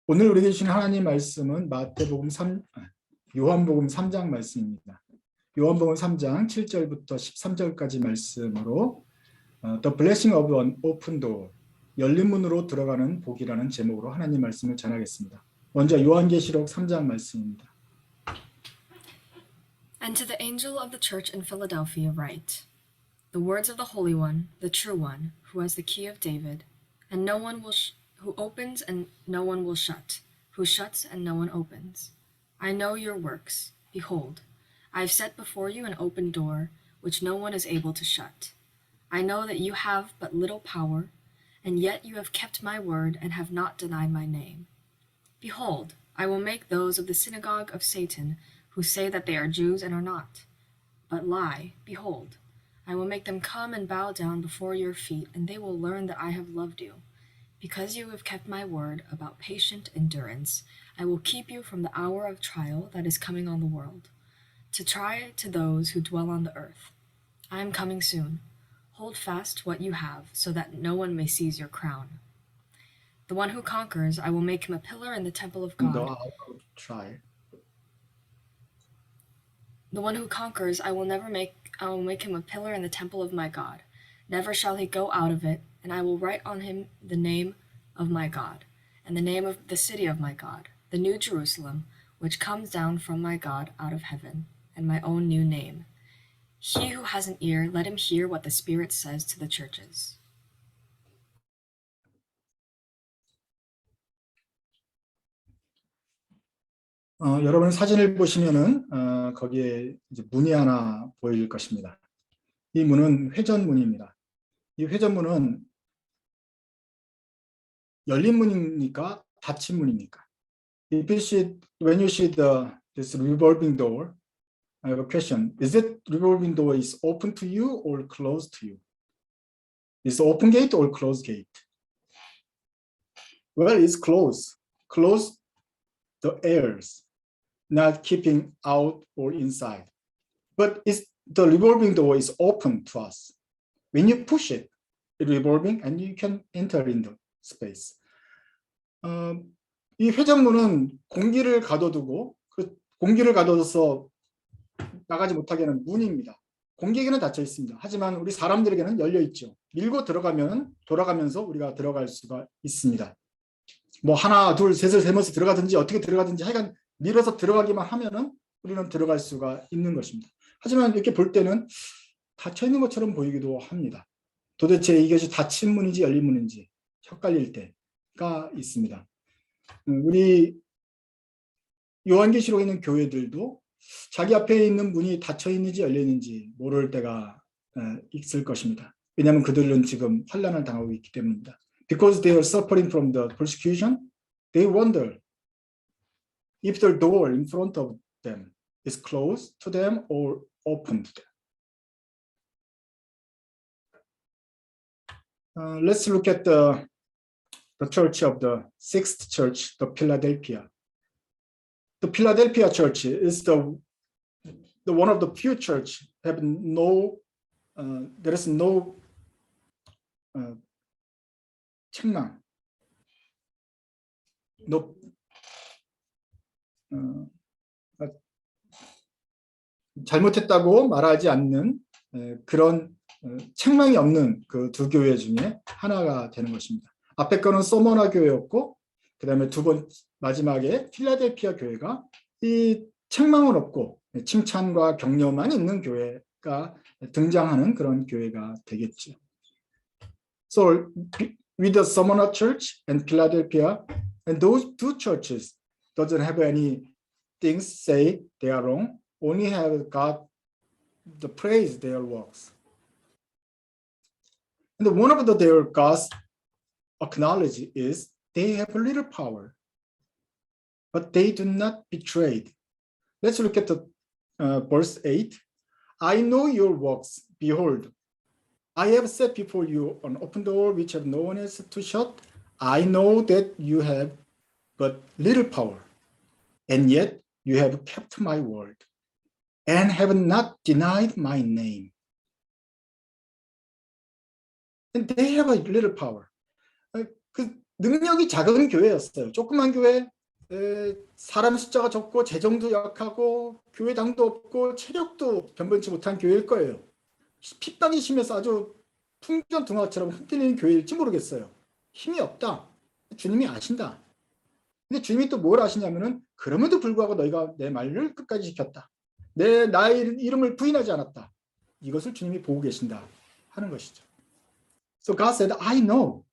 오늘 우리에게 주신 하나님 말씀은 요한복음 3장 말씀입니다. 요한복음 3장 7절부터 13절까지 말씀으로 The Blessing of an Open Door, 열린 문으로 들어가는 복이라는 제목으로 하나님 말씀을 전하겠습니다. 먼저 요한계시록 3장 말씀입니다. And to the angel of the church in Philadelphia write, The words of the Holy One, the true One, who has the key of David, and no one will who opens and no one will shut, who shuts and no one opens. I know your works. Behold, I have set before you an open door, which no one is able to shut. I know that you have but little power, and yet you have kept my word and have not denied my name. Behold, I will make those of the synagogue of Satan, who say that they are Jews and are not, but lie. Behold, I will make them come and bow down before your feet, and they will learn that I have loved you. Because you have kept my word about patient endurance, I will keep you from the hour of trial that is coming on the world, to try to those who dwell on the earth. I am coming soon. Hold fast what you have, so that no one may seize your crown. The one who conquers, I will make him a pillar in the temple of God. The one who conquers, I will make him a pillar in the temple of my God. Never shall he go out of it, and I will write on him the name of my God, and the name of the city of my God, the new Jerusalem, which comes down from my God out of heaven, and my own new name. He who has an ear, let him hear what the Spirit says to the churches. 여러분 사진을 보시면은 거기에 이제 문이 하나 보일 것입니다. 이 문은 회전문입니다. 이 회전문은 열린 문입니까? 닫힌 문입니까? When you see this revolving door, I have a question. Is it revolving door is open to you or closed to you? Is it open gate or closed gate? Well, it's closed. Closed the airs, not keeping out or inside. But the revolving door is open to us. When you push it, it's revolving and you can enter in the space. 이 회전문은 공기를 가둬두고 공기를 가둬둬서 나가지 못하게 하는 문입니다. 공기에게는 닫혀 있습니다. 하지만 우리 사람들에게는 열려 있죠. 밀고 들어가면 돌아가면서 우리가 들어갈 수가 있습니다. 뭐 하나, 둘, 셋을 세면서 들어가든지 어떻게 들어가든지 하여간 밀어서 들어가기만 하면은 우리는 들어갈 수가 있는 것입니다. 하지만 이렇게 볼 때는 닫혀 있는 것처럼 보이기도 합니다. 도대체 이것이 닫힌 문인지 열린 문인지 헷갈릴 때가 있습니다. 우리 요한계시록에 있는 교회들도 자기 앞에 있는 문이 닫혀 있는지 열려 있는지 모를 때가 있을 것입니다. 왜냐하면 그들은 지금 환난을 당하고 있기 때문입니다. Because they are suffering from the persecution, they wonder if the door in front of them is closed to them or open to them. Let's look at the church of the sixth church, the Philadelphia. The Philadelphia church is the one of the few church have no there is no 책망, no 잘못했다고 말하지 않는 그런 책망이 없는 그 두 교회 중에 하나가 되는 것입니다. 앞에 거는 소모나 교회였고 그다음에 마지막에 필라델피아 교회가 이 책망은 없고 칭찬과 격려만 있는 교회가 등장하는 그런 교회가 되겠죠. So with the Smyrna Church and Philadelphia, and those two churches doesn't have any things say they are wrong, only have God the praise their works. And one of their God's acknowledge is they have a little power, but they do not betray. Let's look at the verse 8. I know your works. Behold, I have set before you an open door which have no one else to shut. I know that you have but little power, and yet you have kept my word and have not denied my name. And they have a little power. 능력이 작은 교회였어요. 조그만 교회, 사람 숫자가 적고 재정도 약하고 교회당도 없고 체력도 변변치 못한 교회일 거예요. 핍박이 심해서 아주 풍전등화처럼 흔들리는 교회일지 모르겠어요. 힘이 없다. 주님이 아신다. 근데 주님이 또 뭘 아시냐면은 그럼에도 불구하고 너희가 내 말을 끝까지 지켰다. 나의 이름을 부인하지 않았다. 이것을 주님이 보고 계신다 하는 것이죠. So God said, I know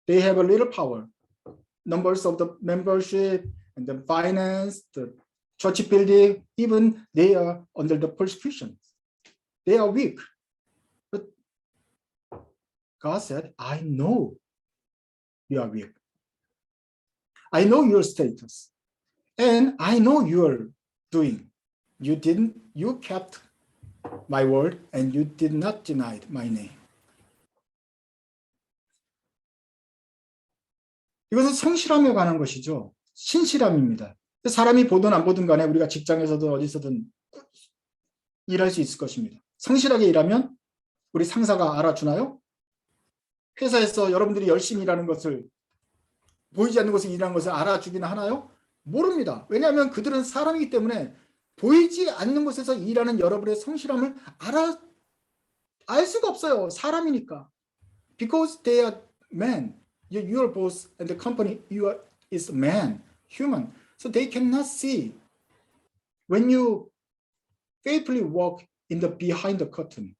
they have a little power. Numbers of the membership and the finance, the church building, even they are under the persecution. They are weak. But God said, I know you are weak. I know your status. And I know your doing. You kept my word and you did not deny my name. 이것은 성실함에 관한 것이죠. 신실함입니다. 사람이 보든 안 보든 간에 우리가 직장에서든 어디서든 일할 수 있을 것입니다. 성실하게 일하면 우리 상사가 알아주나요? 회사에서 여러분들이 열심히 일하는 것을 보이지 않는 곳에 일하는 것을 알아주기나 하나요? 모릅니다. 왜냐하면 그들은 사람이기 때문에 보이지 않는 곳에서 일하는 여러분의 성실함을 알 수가 없어요. 사람이니까. Because they are men. Your boss and the company is man, human. So they cannot see. When you faithfully walk behind the curtain,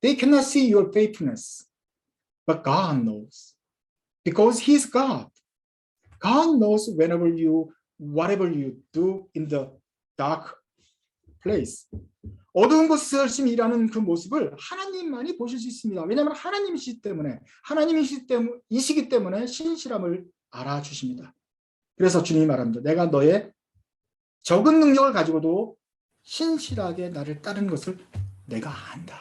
they cannot see your faithfulness. But God knows. Because He's God. God knows whatever you do in the dark place. 어두운 곳에서 열심히 일하는 그 모습을 하나님만이 보실 수 있습니다. 왜냐하면 하나님이시기 때문에 신실함을 알아주십니다. 그래서 주님이 말합니다. 내가 너의 적은 능력을 가지고도 신실하게 나를 따르는 것을 내가 안다.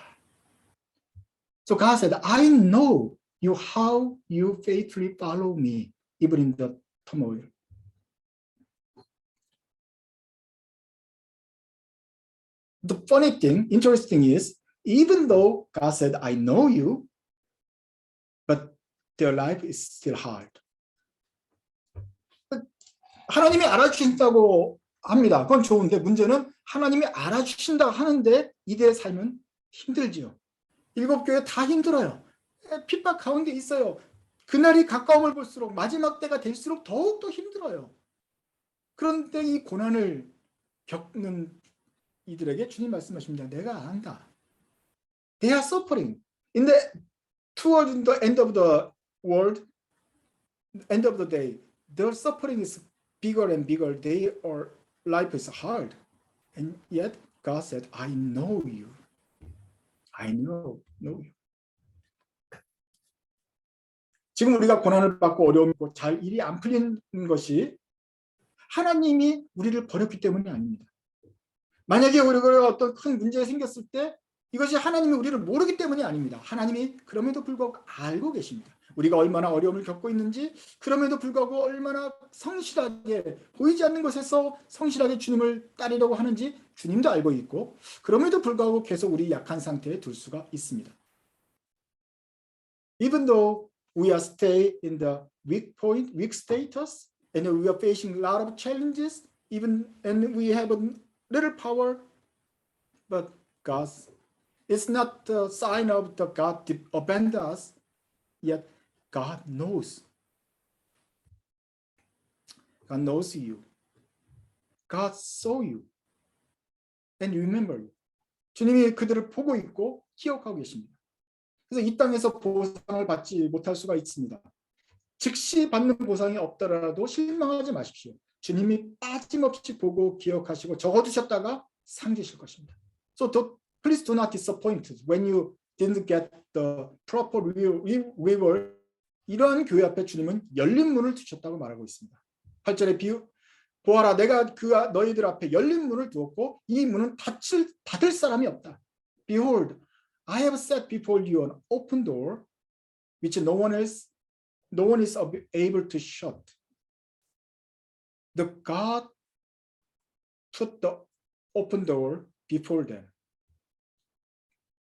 So God said, I know how you faithfully follow me, even in the turmoil. The funny thing, interesting is, even though God said, I know you, but their life is still hard. 하나님이 알아주신다고 합니다. 그건 좋은데 문제는 하나님이 알아주신다 하는데 이들의 삶은 힘들지요. 7교회 다 힘들어요. 핍박 가운데 있어요. 그날이 가까움을 볼수록 마지막 때가 될수록 더욱더 힘들어요. 그런데 이 고난을 겪는 이들에게 주님 말씀하십니다. 내가 안다. They are suffering. Towards the end of the world, end of the day, their suffering is bigger and bigger. Their life is hard. And yet God said, I know you. I know you. 지금 우리가 고난을 받고 어려움이 있고 잘 일이 안 풀리는 것이 하나님이 우리를 버렸기 때문이 아닙니다. 만약에 우리가 어떤 큰 문제가 생겼을 때 이것이 하나님이 우리를 모르기 때문이 아닙니다. 하나님이 그럼에도 불구하고 알고 계십니다. 우리가 얼마나 어려움을 겪고 있는지, 그럼에도 불구하고 얼마나 성실하게 보이지 않는 곳에서 성실하게 주님을 따르려고 하는지 주님도 알고 있고, 그럼에도 불구하고 계속 우리 약한 상태에 둘 수가 있습니다. Even though we are stay in the weak status, and we are facing a lot of challenges, and we have a little power, but it's not the sign of the God abandoned us, yet God knows. God knows you. God saw you. And remember you. 주님이 그들을 보고 있고 기억하고 계십니다. 그래서 이 땅에서 보상을 받지 못할 수가 있습니다. 즉시 받는 보상이 없더라도 실망하지 마십시오. 주님이 빠짐없이 보고 기억하시고 적어두셨다가 상 주실 것입니다. So please do not disappoint when you didn't get the proper reward. 이러한 교회 앞에 주님은 열린 문을 두셨다고 말하고 있습니다. 8절에 보아라, 내가 너희들 앞에 열린 문을 두었고 이 문은 닫을 사람이 없다. Behold, I have set before you an open door, which no one is able to shut. The God put the open door before them,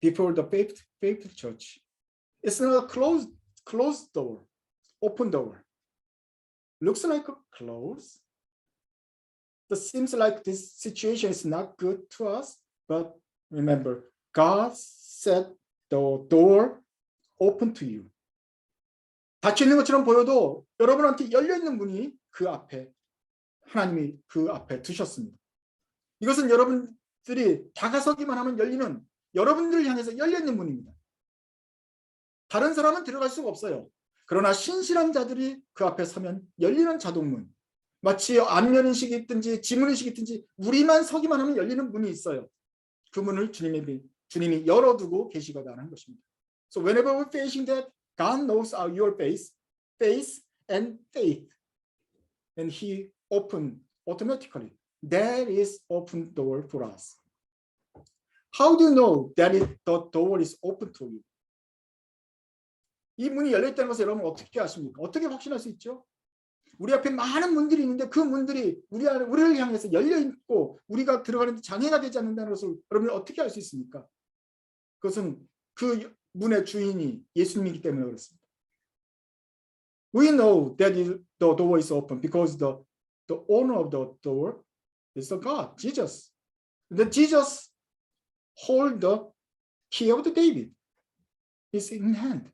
before the faithful church. It's not a closed closed door, open door. Looks like closed. It seems like this situation is not good to us, but remember, God set the door open to you. 닫혀 있는 것처럼 보여도 여러분한테 열려 있는 문이 그 앞에 하나님이 그 앞에 두셨습니다. 이것은 여러분들이 다가서기만 하면 열리는 여러분들을 향해서 열려 있는 문입니다. 다른 사람은 들어갈 수가 없어요. 그러나 신실한 자들이 그 앞에 서면 열리는 자동문. 마치 안면인식이 있든지 지문인식이 있든지 우리만 서기만 하면 열리는 문이 있어요. 그 문을 주님이 열어두고 계시거다는 것입니다. So whenever we're facing that, God knows your faith and faith. And He opened automatically. That is open door for us. How do you know that the door is open to you? 이 문이 열려있다는 것을 여러분 어떻게 아십니까? 어떻게 확신할 수 있죠? 우리 앞에 많은 문들이 있는데 그 문들이 우리를 향해서 열려있고 우리가 들어가는 데 장애가 되지 않는다는 것을 여러분이 어떻게 알 수 있습니까? 그것은 그 문의 주인이 예수님이기 때문에 그렇습니다. We know that the door is open because the owner of the door is the God, Jesus. The Jesus hold the key of the David. It's in hand.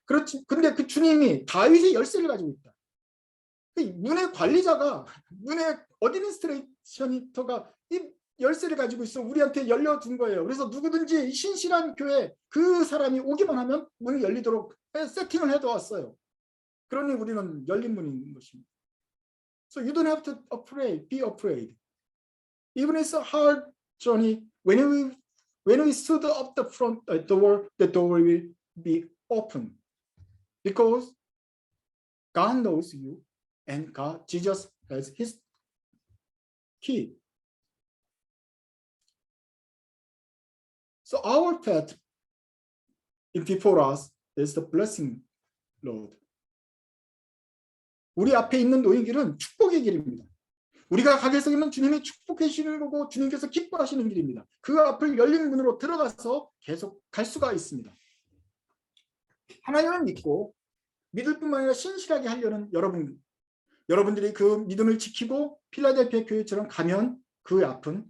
그렇지. 근데 그 주님이 다윗의 열쇠를 가지고 있다. 문의 관리자가 문의 어드미니스트레이터가 이 열쇠를 가지고 있어 우리한테 열려준 거예요. 그래서 누구든지 신실한 교회 그 사람이 오기만 하면 문이 열리도록 세팅을 해두었어요. 그러니 우리는 열린 문인 것입니다. So you don't have to be afraid. Even it's a hard journey. When we stood up the front door, the door will be open. Because God knows you and Jesus has his key. So our path before us is the blessing road. 우리 앞에 있는 노인 길은 축복의 길입니다. 우리가 가게 되면 주님이 축복해 주시는 거고 주님께서 기뻐하시는 길입니다. 그 앞을 열린 문으로 들어가서 계속 갈 수가 있습니다. 하나님을 믿고 믿을 뿐만 아니라 신실하게 하려는 여러분들이 그 믿음을 지키고 필라델피아 교회처럼 가면 그 앞은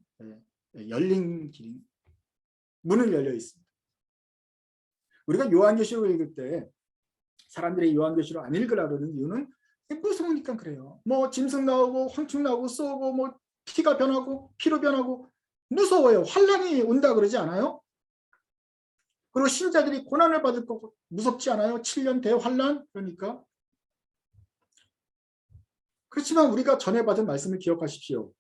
열린 길이 문을 열려 있습니다. 우리가 요한계시록을 읽을 때 사람들이 요한계시록 안 읽으라 그러는 이유는 무서우니까 그래요. 뭐 짐승 나오고 황충 나오고 쏘고 뭐 피가 변하고 피로 변하고 무서워요. 환란이 온다 그러지 않아요? 그리고 신자들이 고난을 받을 거 무섭지 않아요? 7년 대환란 그러니까. 그렇지만 우리가 전에 받은 말씀을 기억하십시오.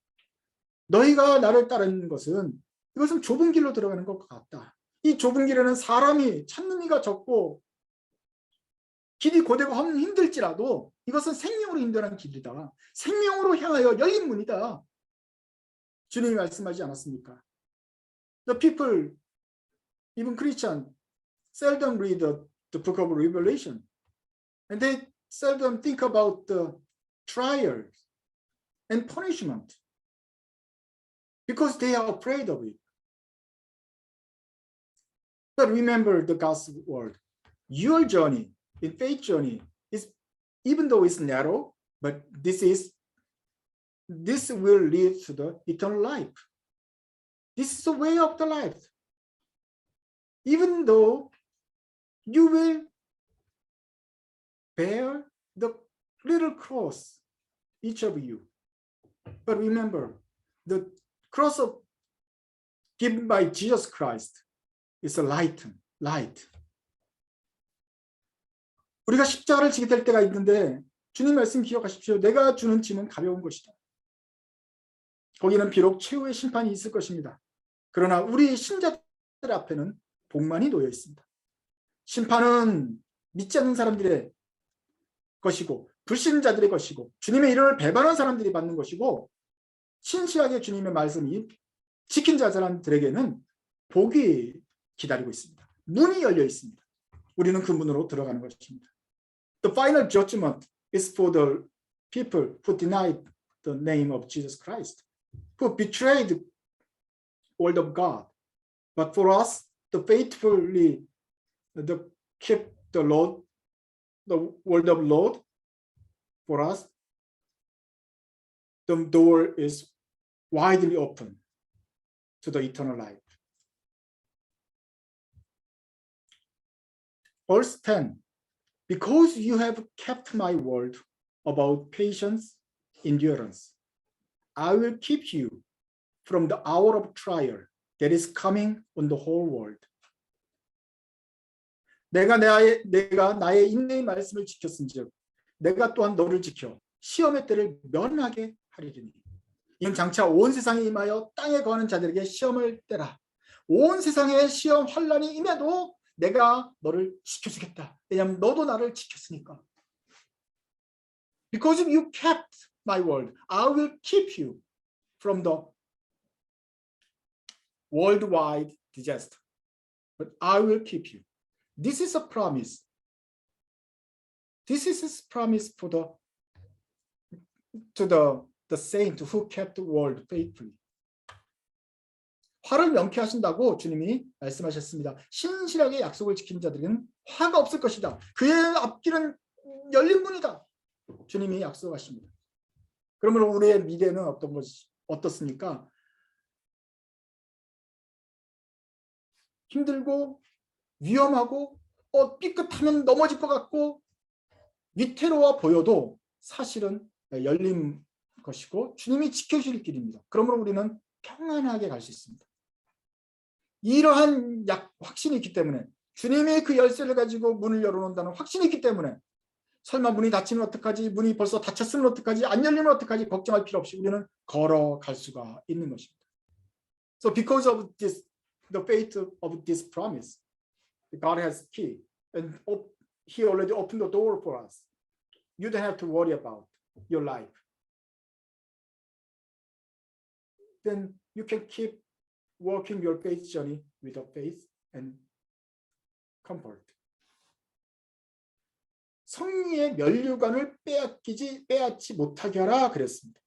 너희가 나를 따르는 것은 이것은 좁은 길로 들어가는 것 같다. 이 좁은 길에는 사람이 찾는 이가 적고 길이 고되고 힘들지라도 이것은 생명으로 인도하는 길이다. 생명으로 향하여 열린 문이다. 주님이 말씀하지 않았습니까? The people, even Christian, seldom read the book of Revelation. And they seldom think about the trials and punishment. Because they are afraid of it. But remember the God's word. Your journey, in faith journey, is even though it's narrow, but this will lead to the eternal life. This is the way of the life. Even though you will bear the little cross, each of you. But remember, the cross given by Jesus Christ is a light. 우리가 십자가를 지게 될 때가 있는데 주님 말씀 기억하십시오. 내가 주는 짐은 가벼운 것이다. 거기는 비록 최후의 심판이 있을 것입니다. 그러나 우리 신자들 앞에는 복만이 놓여 있습니다. 심판은 믿지 않는 사람들의 것이고 불신자들의 것이고 주님의 이름을 배반한 사람들이 받는 것이고 신실하게 주님의 말씀이 지킨 자들에게는 복이 기다리고 있습니다. 문이 열려 있습니다. 우리는 그 문으로 들어가는 것입니다. The final judgment is for the people who denied the name of Jesus Christ, who betrayed the word of God. But for us, the faithfully keep the Lord, the word of Lord for us, the door is widely open to the eternal life. Verse 10, because you have kept my word about patience, endurance, I will keep you from the hour of trial that is coming on the whole world. 내가 나의 인내의 말씀을 지켰은즉 내가 또한 너를 지켜 시험의 때를 면하게 하리니. 이는 장차 온 세상에 임하여 땅에 거하는 자들에게 시험을 떼라. 온 세상에 시험 환난이 임해도 내가 너를 지켜주겠다. 왜냐하면 너도 나를 지켰으니까. Because you kept my word, I will keep you from the worldwide disaster. But I will keep you. This is a promise. This is his promise for to the saint who kept the word faithfully. 화를 명쾌하신다고 주님이 말씀하셨습니다. 신실하게 약속을 지킨 자들은 화가 없을 것이다. 그의 앞길은 열린 문이다. 주님이 약속하십니다. 그러면 우리의 미래는 어떻습니까? 힘들고 위험하고 삐끗하면 넘어질 것 같고 위태로워 보여도 사실은 열린 것이고 주님이 지켜주실 길입니다. 그러므로 우리는 평안하게 갈 수 있습니다. 이러한 확신이 있기 때문에 주님이 그 열쇠를 가지고 문을 열어놓는다는 확신이 있기 때문에 설마 문이 닫히면 어떡하지? 문이 벌써 닫혔으면 어떡하지? 안 열리면 어떡하지? 걱정할 필요 없이 우리는 걸어갈 수가 있는 것입니다. So because of this, the faith of this promise, God has key and He already opened the door for us. You don't have to worry about your life. Then you can keep walking your faith journey with a faith and comfort. 성리의 면류관을 빼앗지 못하게 하라 그랬습니다.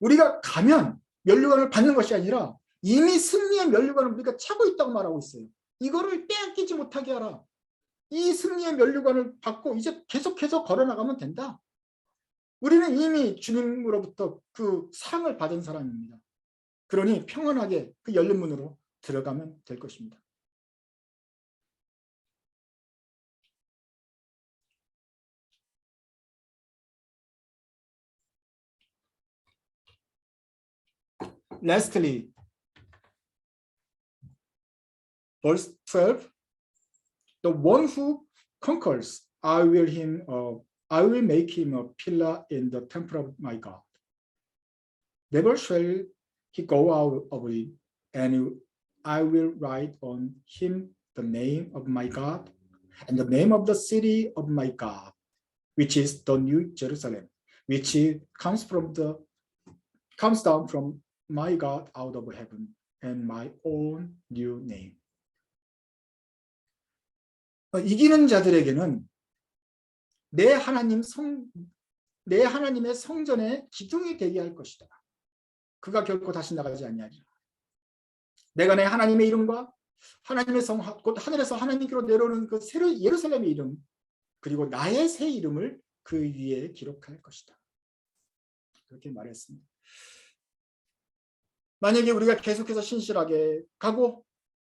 우리가 가면 면류관을 받는 것이 아니라 이미 승리의 면류관을 우리가 차고 있다고 말하고 있어요. 이거를 빼앗기지 못하게 하라. 이 승리의 면류관을 받고 이제 계속해서 걸어나가면 된다. 우리는 이미 주님으로부터 그 상을 받은 사람입니다. 그러니 평안하게 그 열린 문으로 들어가면 될 것입니다. Lastly, verse 12, the one who conquers, I will make him a pillar in the temple of my God. Never shall he go out of it, and I will write on him the name of my God and the name of the city of my God, which is the New Jerusalem, which comes down from my God out of heaven, and my own new name. 이기는 자들에게는 내 하나님의 성전의 기둥이 되게 할 것이다. 그가 결코 다시 나가지 아니하리라. 내가 내 하나님의 이름과 하나님의 성, 곧 하늘에서 하나님께로 내려오는 그 새로운 예루살렘의 이름, 그리고 나의 새 이름을 그 위에 기록할 것이다. 그렇게 말했습니다. 만약에 우리가 계속해서 신실하게 가고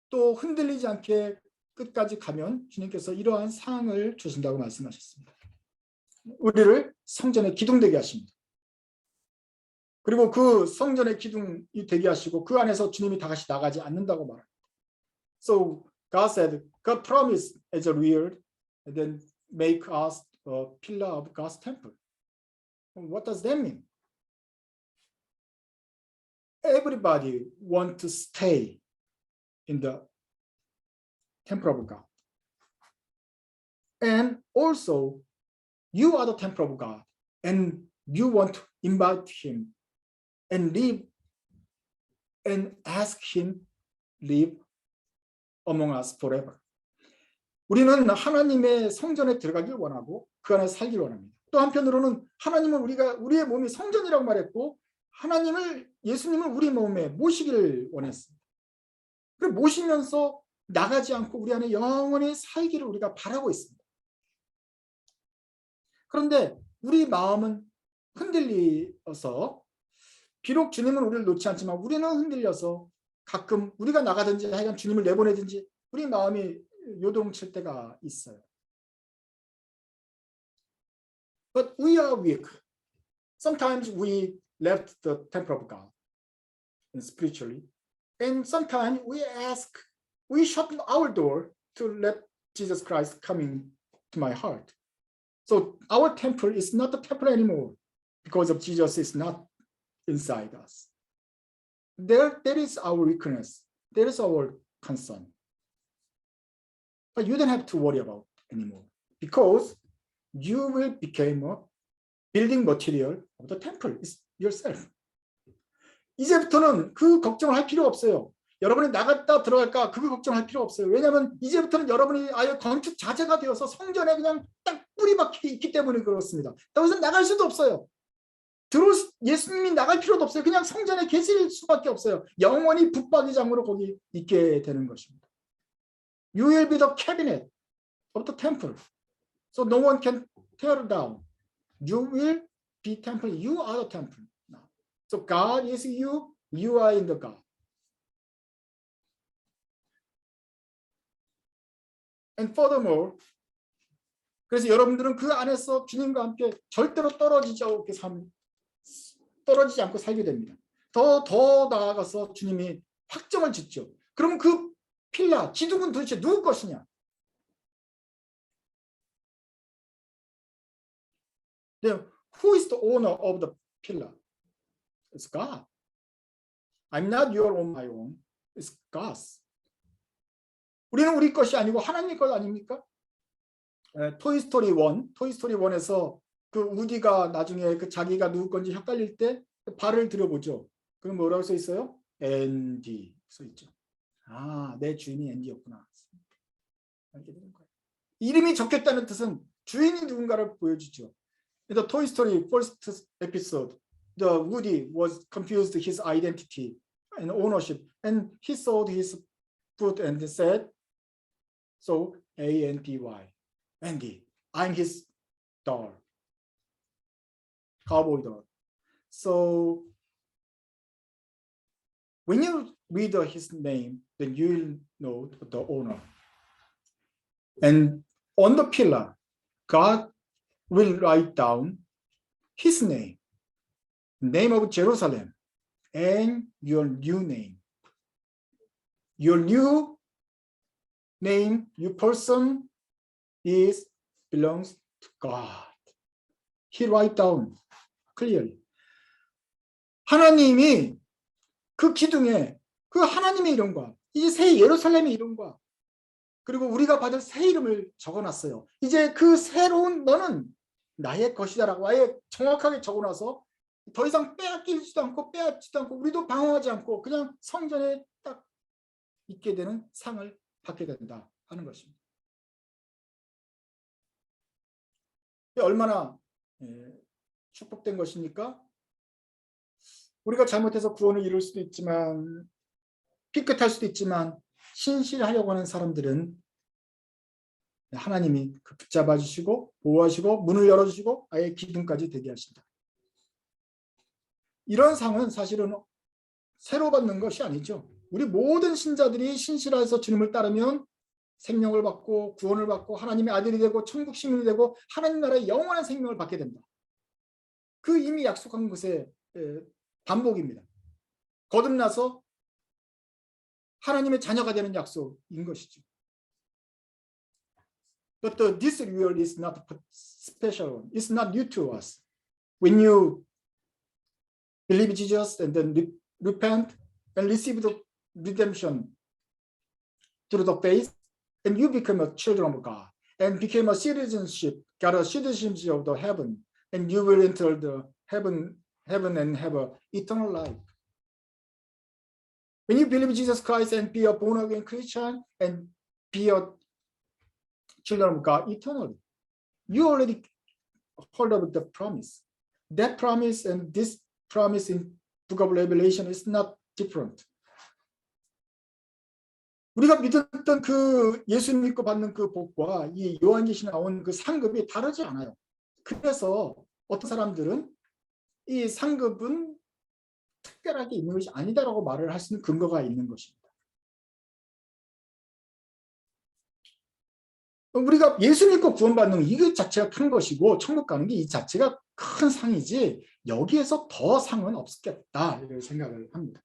또 흔들리지 않게 끝까지 가면 주님께서 이러한 상을 주신다고 말씀하셨습니다. 우리를 성전의 기둥 되게 하십니다. 그리고 그 성전의 기둥이 되게 하시고 그 안에서 주님이 다시 나가지 않는다고 말합니다. So God said, God promised as a real and then make us a pillar of God's temple. What does that mean? Everybody want to stay in the temple of God. And also, you are the temple of God, and you want to invite him and live and ask him live among us forever. 우리는 하나님의 성전에 들어가길 원하고 그 안에 살길 원합니다. 또 한편으로는 하나님은 우리의 몸이 성전이라고 말했고 예수님을 우리 몸에 모시기를 원했습니다. 그리고 모시면서 나가지 않고 우리 안에 영원히 살기를 우리가 바라고 있습니다. 그런데 우리 마음은 흔들려서 비록 주님은 우리를 놓지 않지만 우리는 흔들려서 가끔 우리가 나가든지 하여간 주님을 내보내든지 우리 마음이 요동칠 때가 있어요. But we are weak. Sometimes we left the temple of God spiritually, and sometimes we shut our door to let Jesus Christ come into my heart. So our temple is not the temple anymore because of Jesus is not inside us. There is our weakness. There is our concern. But you don't have to worry about anymore because you will become a building material of the temple yourself. 이제부터는 그 걱정을 할 필요 없어요. 여러분이 나갔다 들어갈까 그거 걱정할 필요 없어요. 왜냐하면 이제부터는 여러분이 아예 건축 자재가 되어서 성전에 그냥 딱 뿌리 박혀 있기 때문에 그렇습니다. 더 이상 나갈 수도 없어요. 예수님이 나갈 필요도 없어요. 그냥 성전에 계실 수밖에 없어요. 영원히 붙박이장으로 거기 있게 되는 것입니다. You will be the cabinet of the temple. So no one can tear it down. You will be temple. You are the temple now. So God is you. You are in the God. And furthermore, 그래서 여러분들은 그 안에서 주님과 함께 절대로 떨어지지 않고 살게 됩니다. 더 나아가서 주님이 확정을 짓죠. 그러면 그 필라, 기둥은 도대체 누구 것이냐? Then who is the owner of the pillar? It's God. I'm not your own, my own. It's God's. 우리는 우리 것이 아니고 하나님 것 아닙니까? 토이스토리 1, 토이스토리 1에서 그 우디가 나중에 그 자기가 누구 건지 헷갈릴 때 발을 들여보죠. 그럼 뭐라고 써 있어요? 앤디 써 있죠. 아, 내 주인이 앤디였구나. 이렇게 되는 거예요. 이름이 적혔다는 뜻은 주인이 누군가를 보여주죠. The Toy Story first episode, the Woody was confused his identity and ownership, and he sold his foot and said, "So A-N-D-Y, Andy, I'm his doll, cowboy doll." So when you read his name, then you will know the owner. And on the pillar, God will write down his name, name of Jerusalem, and your new name. Your new name, your person belongs to God. He write down clearly. 하나님이 그 기둥에 그 하나님의 이름과 이 새 예루살렘의 이름과 그리고 우리가 받을 새 이름을 적어놨어요. 이제 그 새로운 너는 나의 것이다라고 아예 정확하게 적어놔서 더 이상 빼앗기지도 않고 빼앗지도 않고 우리도 방황하지 않고 그냥 성전에 딱 있게 되는 상을 받게 된다 하는 것입니다. 얼마나 축복된 것입니까? 우리가 잘못해서 구원을 이룰 수도 있지만 삐끗할 수도 있지만 신실하려고 하는 사람들은 하나님이 붙잡아 주시고 보호하시고 문을 열어주시고 아예 기둥까지 되게 하신다. 이런 상은 사실은 새로 받는 것이 아니죠. 우리 모든 신자들이 신실해서 주님을 따르면 생명을 받고 구원을 받고 하나님의 아들이 되고 천국 시민이 되고 하나님 나라의 영원한 생명을 받게 된다. 그 이미 약속한 것의 반복입니다. 거듭나서 하나님의 자녀가 되는 약속인 것이죠. But this reward is not a special one. It's not new to us. When you believe Jesus and then repent and receive the redemption through the faith, and you become a children of God and became a citizenship, got a citizenship of the heaven, and you will enter the heaven and have an eternal life. When you believe Jesus Christ and be a born-again Christian and be a children of God eternally, you already heard of the promise. That promise and this promise in Book of Revelation is not different. 우리가 믿었던 그 예수 믿고 받는 그 복과 이 요한계시에 나온 그 상급이 다르지 않아요. 그래서 어떤 사람들은 이 상급은 특별하게 있는 것이 아니다라고 말을 할 수 있는 근거가 있는 것입니다. 우리가 예수 믿고 구원받는 이것 자체가 큰 것이고 천국 가는 게 이 자체가 큰 상이지 여기에서 더 상은 없겠다 이렇게 생각을 합니다.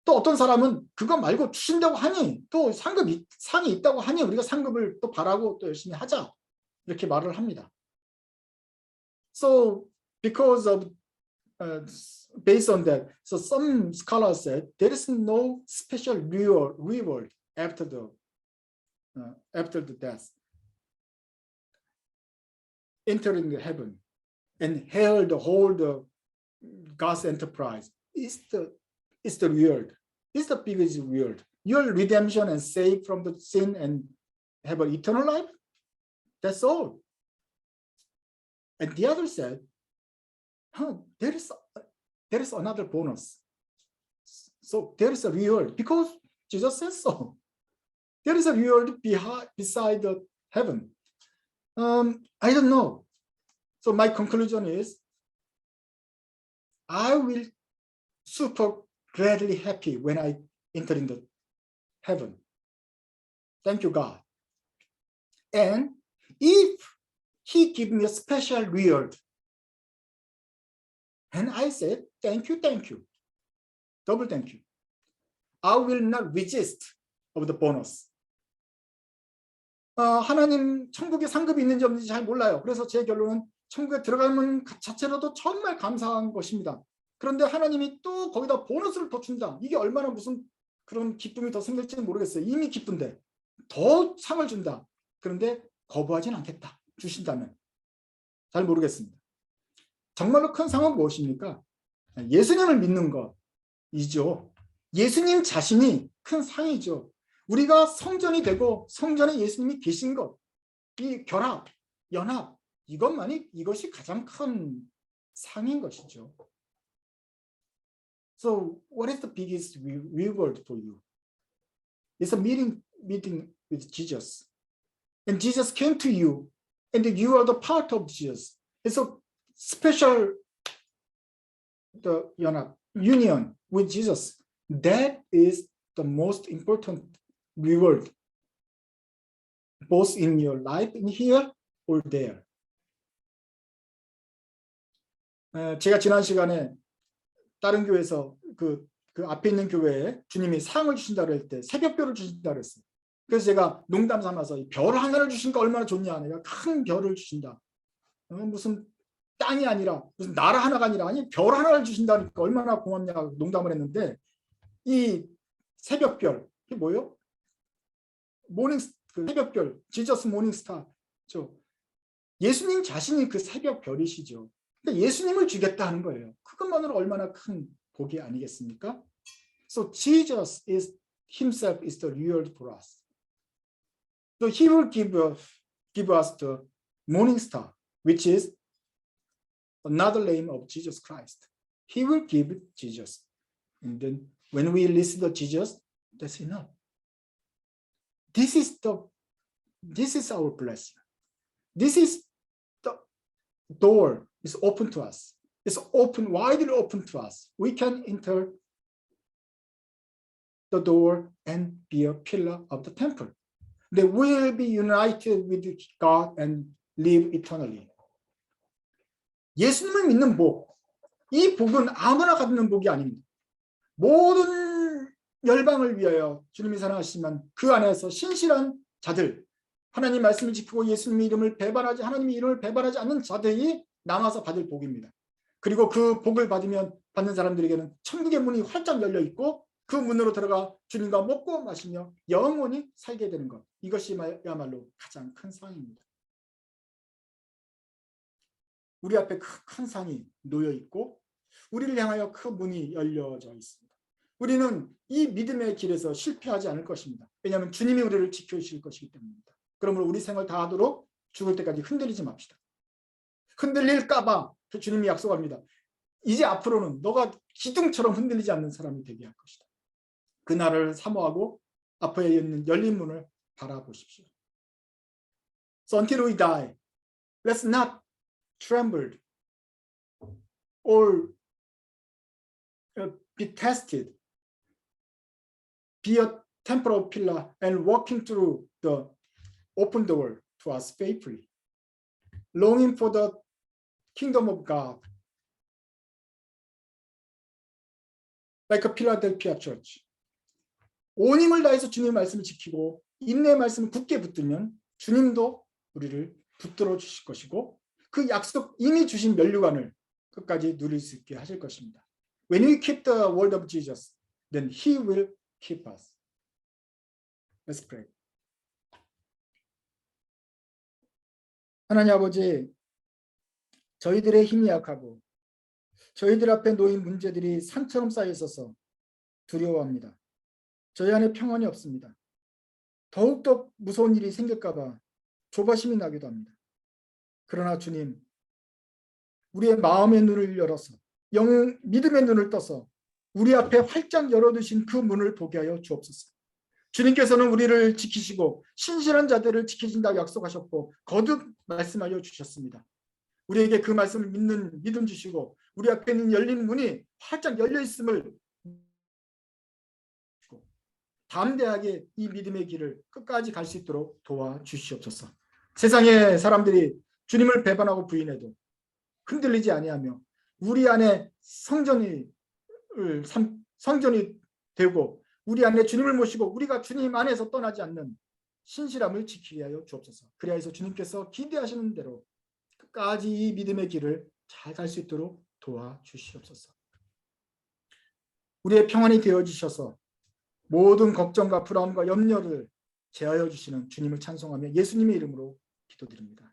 또 어떤 사람은 그거 말고 주신다고 하니 또 상이 있다고 하니 우리가 상급을 또 바라고 또 열심히 하자 이렇게 말을 합니다. So because of based on that, so some scholars said there is no special reward after the death. Entering heaven and hail the whole God's enterprise is the reward. It's the biggest reward. Your redemption and save from the sin and have an eternal life. That's all. And the other said, there is another bonus. So there is a reward because Jesus says so. There is a reward beside the heaven. I don't know. So my conclusion is, I will super gladly happy when I enter into heaven. Thank you, God. And if He give me a special reward, and I said, thank you, double thank you. I will not resist of the bonus. 하나님 천국에 상급이 있는지 없는지 잘 몰라요. 그래서 제 결론은 천국에 들어가는 자체로도 정말 감사한 것입니다. 그런데 하나님이 또 거기다 보너스를 더 준다. 이게 얼마나 무슨 그런 기쁨이 더 생길지는 모르겠어요. 이미 기쁜데 더 상을 준다. 그런데 거부하진 않겠다. 주신다면. 잘 모르겠습니다. 정말로 큰 상은 무엇입니까? 예수님을 믿는 것이죠. 예수님 자신이 큰 상이죠. 우리가 성전이 되고 성전에 예수님이 계신 것, 이 결합, 연합, 이것이 가장 큰 상인 것이죠. So what is the biggest reward for you? It's a meeting with Jesus. And Jesus came to you, and you are the part of Jesus. It's a special union with Jesus. That is the most important reward, both in your life in here or there. 제가 지난 시간에 다른 교회에서 그 앞에 있는 교회에 주님이 상을 주신다고 할 때 새벽별을 주신다고 했어요. 그래서 제가 농담 삼아서 별 하나를 주신가 얼마나 좋냐. 내가 큰 별을 주신다. 무슨 땅이 아니라 무슨 나라 하나가 아니라 아니 별 하나를 주신다니까 얼마나 고맙냐 농담을 했는데 이 새벽별 이게 뭐예요? 새벽별 지저스 모닝스타죠. 예수님 자신이 그 새벽별이시죠. 근데 예수님을 주겠다 하는 거예요. 그것만으로 얼마나 큰 복이 아니겠습니까? So Jesus himself is the reward for us. So he will give us the morning star, which is another name of Jesus Christ. He will give Jesus. And then when we listen to Jesus, that's enough. This is our blessing. This is the door is open to us. It's open, widely open to us. We can enter the door and be a pillar of the temple. They will be united with God and live eternally. 예수님을 믿는 복, 이 복은 아무나 갖는 복이 아닙니다. 모든 열방을 위하여 주님이 사랑하시지만 그 안에서 신실한 자들, 하나님 말씀을 지키고 예수님 이름을 배반하지 하나님의 이름을 배반하지 않는 자들이 남아서 받을 복입니다. 그리고 그 복을 받는 사람들에게는 천국의 문이 활짝 열려 있고 그 문으로 들어가 주님과 먹고 마시며 영원히 살게 되는 것. 이것이야말로 가장 큰 상입니다. 우리 앞에 큰 상이 놓여 있고 우리를 향하여 그 문이 열려져 있습니다. 우리는 이 믿음의 길에서 실패하지 않을 것입니다. 왜냐하면 주님이 우리를 지켜주실 것이기 때문입니다. 그러므로 우리 생을 다하도록 죽을 때까지 흔들리지 맙시다. 흔들릴까 봐 주님이 약속합니다. 이제 앞으로는 너가 기둥처럼 흔들리지 않는 사람이 되게 할 것이다. 그날을 사모하고 앞에 있는 열린 문을 바라보십시오. So until we die, let's not tremble or be tested. Be a temporal pillar and walking through the open door to us faithfully, longing for the kingdom of God, like a Philadelphia church. 온 힘을 다해서 주님의 말씀을 지키고 인내의 말씀을 굳게 붙들면 주님도 우리를 붙들어 주실 것이고 그 약속 이미 주신 면류관을 끝까지 누릴 수 있게 하실 것입니다. When we keep the word of Jesus, then He will keep us. Let's pray. 하나님 아버지, 저희들의 힘이 약하고 저희들 앞에 놓인 문제들이 산처럼 쌓여 있어서 두려워합니다. 저희 안에 평안이 없습니다. 더욱더 무서운 일이 생길까 봐 조바심이 나기도 합니다. 그러나 주님, 우리의 마음의 눈을 열어서 믿음의 눈을 떠서 우리 앞에 활짝 열어두신 그 문을 보게 하여 주옵소서. 주님께서는 우리를 지키시고 신실한 자들을 지키신다고 약속하셨고 거듭 말씀하여 주셨습니다. 우리에게 그 말씀을 믿는 믿음 주시고 우리 앞에 있는 열린 문이 활짝 열려 있음을 담대하게 이 믿음의 길을 끝까지 갈 수 있도록 도와주시옵소서. 세상의 사람들이 주님을 배반하고 부인해도 흔들리지 아니하며 우리 안에 성전이 되고 우리 안에 주님을 모시고 우리가 주님 안에서 떠나지 않는 신실함을 지키게 하여 주옵소서. 그래야 해서 주님께서 기대하시는 대로 끝까지 이 믿음의 길을 잘 갈 수 있도록 도와주시옵소서. 우리의 평안이 되어주셔서 모든 걱정과 불안과 염려를 제하여 주시는 주님을 찬송하며 예수님의 이름으로 기도드립니다.